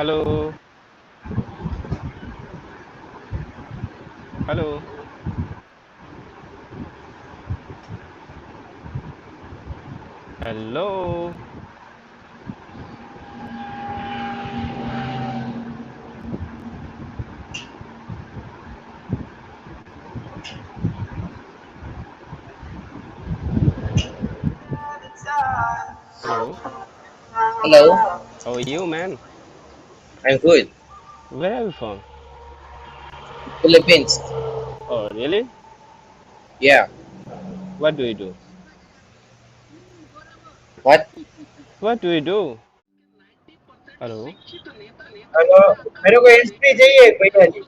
Hello, hello, hello, hello. Hello, How are you, man? I'm good. Where are you from? Philippines. Oh, really? Yeah. What do you do? What? What do you do? Hello. Hello मेरे को history चाहिए भैया जी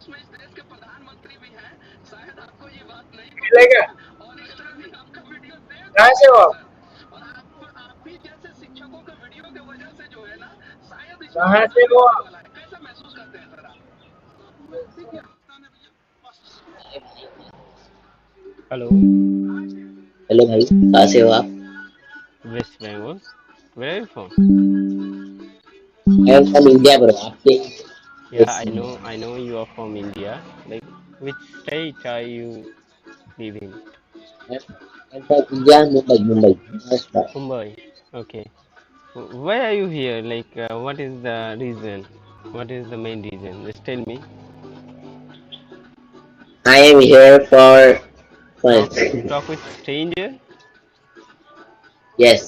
मिलेगा कहाँ से हो आप कहाँ से हो आप Hello. हेलो भाई, कहाँ से हो आप? West Bengal. Where are you from? I am from India bro. आपके? Yeah, I know you are from India. Like, which state are you living? I am from India, Mumbai Maharashtra. Mumbai. Okay. Why are you here? Like, what is the reason? What is the main reason? Just tell me. I am here for fun. Talk, talk with stranger. Yes,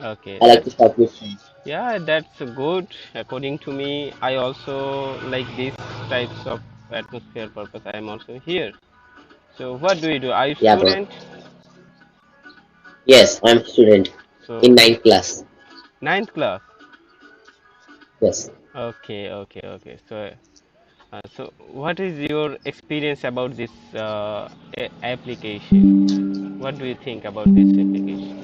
Okay, I like to that's talk with friends. yeah, that's good. According to me, I also like these types of atmosphere purpose. I am also here. So, what do you do? Are you या bro, student? Yes I am student So, in which 9th class। ninth class? Yes, Okay. So what is your experience about this application? What do you think about this application?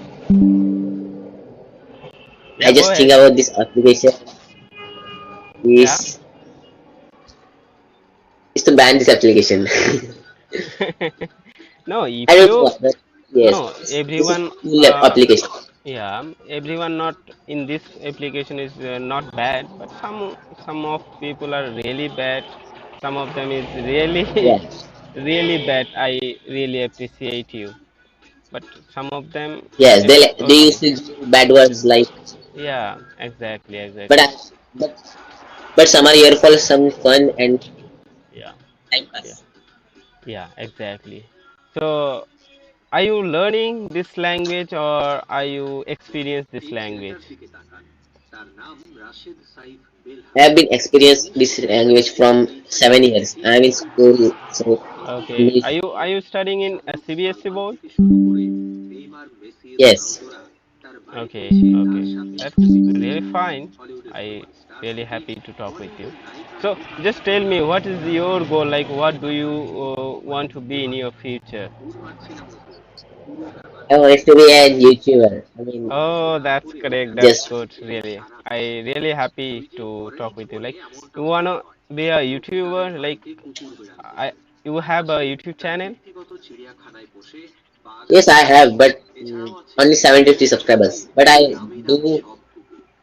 I Yeah, go just think ahead. About this application Yeah. is is to ban this application। No, I if don't know you what, but yes, no this is everyone cool application। yeah, everyone not in this application is not bad, but some of people are really bad. Some of them is really Yeah, really bad. I really appreciate you, but some of them yes, it's they used okay. to use bad words like, Yeah, but exactly. I, but but some are here for some fun and Yeah, time yeah, pass. yeah, exactly. So, are you learning this language or are you experience this language? I have been experienced this language from 7 years. I'm in school, so Okay. English. Are you studying in a CBSE board? Yes, Okay. That's really fine. I really happy to talk with you. So, just tell me what is your goal? Like, what do you want to be in your future? I wanted to be a YouTuber. I mean, Oh, that's correct. That's just good. Really, I really happy to talk with you. Like, you wanna be a YouTuber? Like, I you have a YouTube channel? yes, I have, but only 750 subscribers. But I do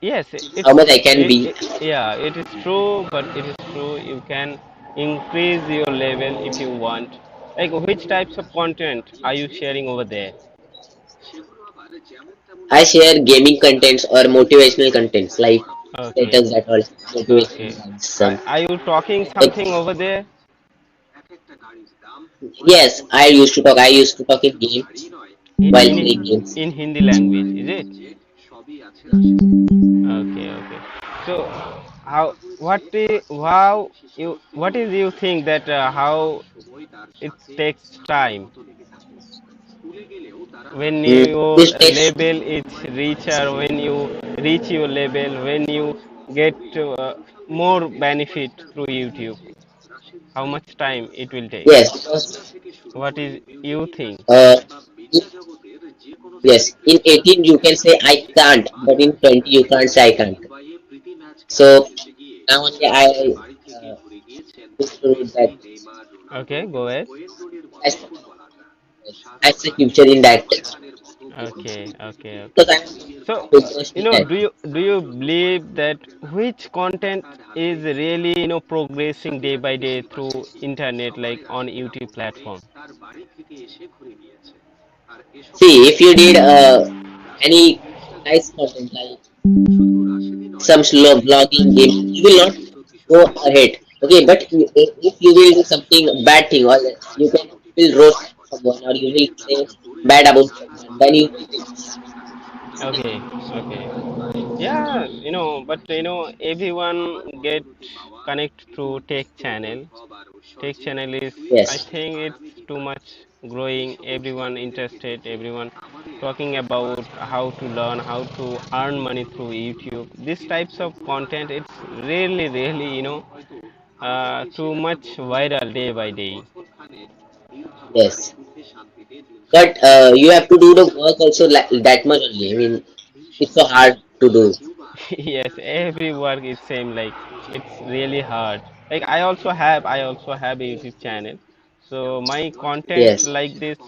Yes, how much I can be. yeah, it is true, but it is true. You can increase your level if you want. Like, which types of content are you sharing over there? I share gaming contents or motivational contents like Okay, status that all okay. motivational some. Are you talking Like, something over there? yes, I used to talk. I used to talk in games In while in playing games. in Hindi language, is it? Okay. So, what is you think that how it takes time when your This takes label is reacher, when you reach your label, when you get more benefit through YouTube? How much time it will take? yes because What is you think? uh, yes, in 18 you can say I can't, but in 20 you can't say I can't. So now only I conclude that Okay, go ahead. I, I see future in that. Okay, okay, because okay. I'm So, interested in that. do you believe that which content is really progressing day by day through internet, like on YouTube platform? See, if you did any nice content like some slow blogging gaming, you will not go ahead. Okay, but if you will do something bad thing, or you can will roast someone, or you will say bad about someone, then you will be Okay, okay. Yeah, but everyone get connect through tech channel. Tech channel is, I yes, think it's too much growing. Everyone interested. Everyone talking about how to learn, how to earn money through YouTube. These types of content, it's really, really, too much viral day by day. yes. But you have to do the work also like that much only. I mean, it's so hard to do. Yes, every work is same, like it's really hard. Like I also have a YouTube channel, so my content Yes, like this,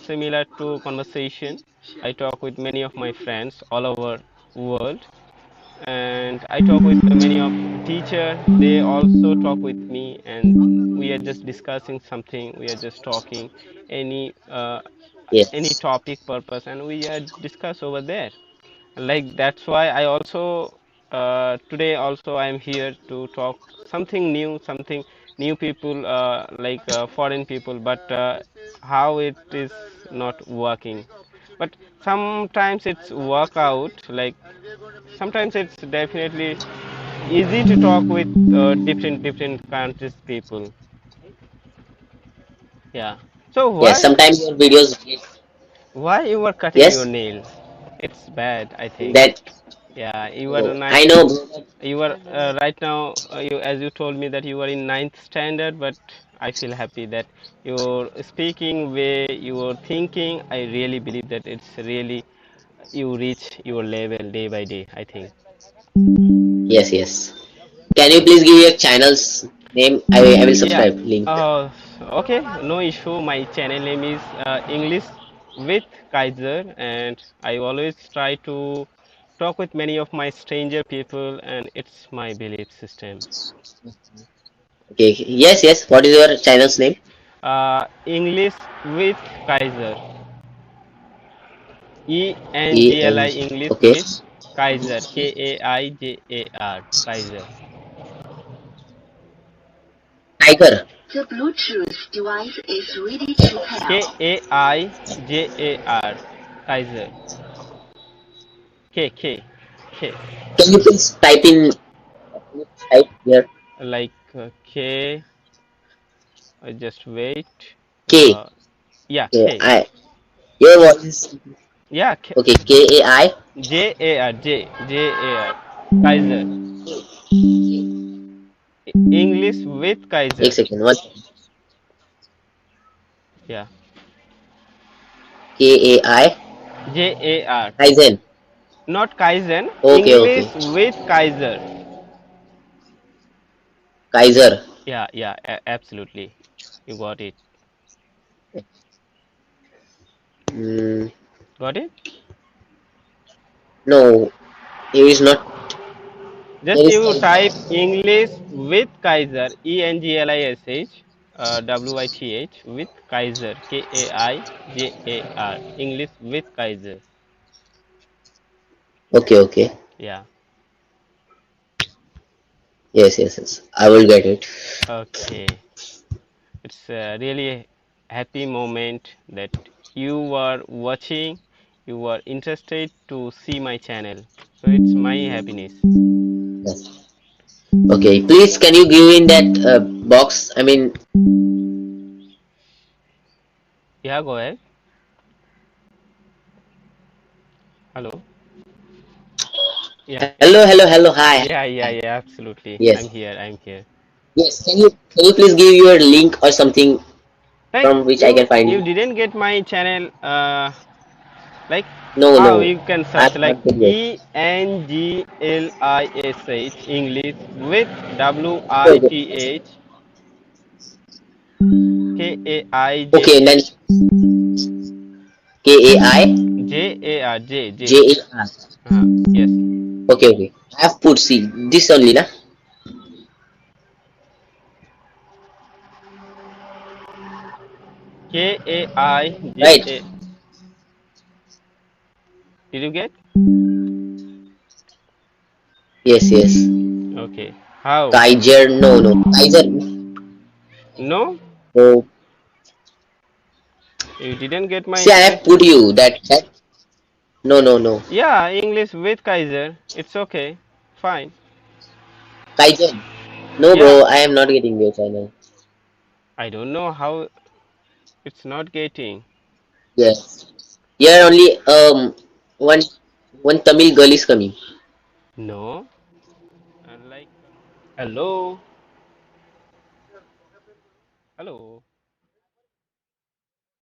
similar to conversation. I talk with many of my friends all over world, and I talk with many of teacher. They also talk with me, and we are just discussing something. We are just talking any uh, any yes, topic purpose, and we discuss over there. Like that's why I also, today also I am here to talk something new, something new people, like foreign people, but how it is not working. But sometimes it's work out. Like sometimes it's definitely easy to talk with different countries people. Yeah. So yes. Sometimes your videos get why you were cutting your yes. nail? It's bad, I think. That Yeah, you were I nice. know, bro, but You were right now. As you told me that you were in ninth standard, but I feel happy that your speaking way, your thinking. I really believe that it's really you reach your level day by day, I think. yes, yes. Can you please give your channel's name? I will Yeah. subscribe link. Okay. No issue. My channel name is English with Kaiser, and I always try to talk with many of my stranger people, and it's my belief system. Okay. Yes, yes. What is your channel's name? English with Kaiser. E ENGLI N G. English Okay. with Kaiser. Kaijar. Kaiser. Tiger. The Bluetooth device is ready to pair. Kaijar. Kaiser. K. Can you please type in type here? Like K. Just wait. K. Uh, yeah, K K. I. Your voice is Yeah, okay. K A I. Jar. Kaiser. English with एक Kaiser. second. One. Yeah. K A I. Jar. Kaizen. Not Kaizen. Okay, okay. English with Kaiser. Kaiser. Yeah, absolutely. You got it. Mm, Got it? no, it is not. Just There is you Kaizen. type English with Kaiser, English, with Kaiser, Kaijar, English with Kaiser. Okay, okay. Yeah. Yes, yes, yes. I will get it. Okay. It's a really happy moment that you are watching, you are interested to see my channel. So it's my happiness. Yes. Okay. Please, can you give in that box? I mean, Yeah, go ahead. Hello. Yeah. hello, hello, hello. Hi, Yeah, hi. absolutely. Yes, I'm here. yes. Can you please give your link or something Like from which I can you find you? didn't get my channel, like No, how no. you can I'm search like not good yet. English English with Okay, okay. Kaijar Okay, and then K A I. Jar, J, J J. A R. Yes. Okay, okay. I have put C. This only, na? Right. Kaija. Did you get? Yes, yes. Okay. How? Kaijar, no, no. Kaiser, No? no. You didn't get my See, I have English? put you that. No, no, no. Yeah, English with Kaiser. It's okay. Fine. Kaiser. No, Yeah. bro. I am not getting your channel. I don't know how it's not getting. Yes. Here only one one Tamil girl is coming. No. Like, hello. Hello.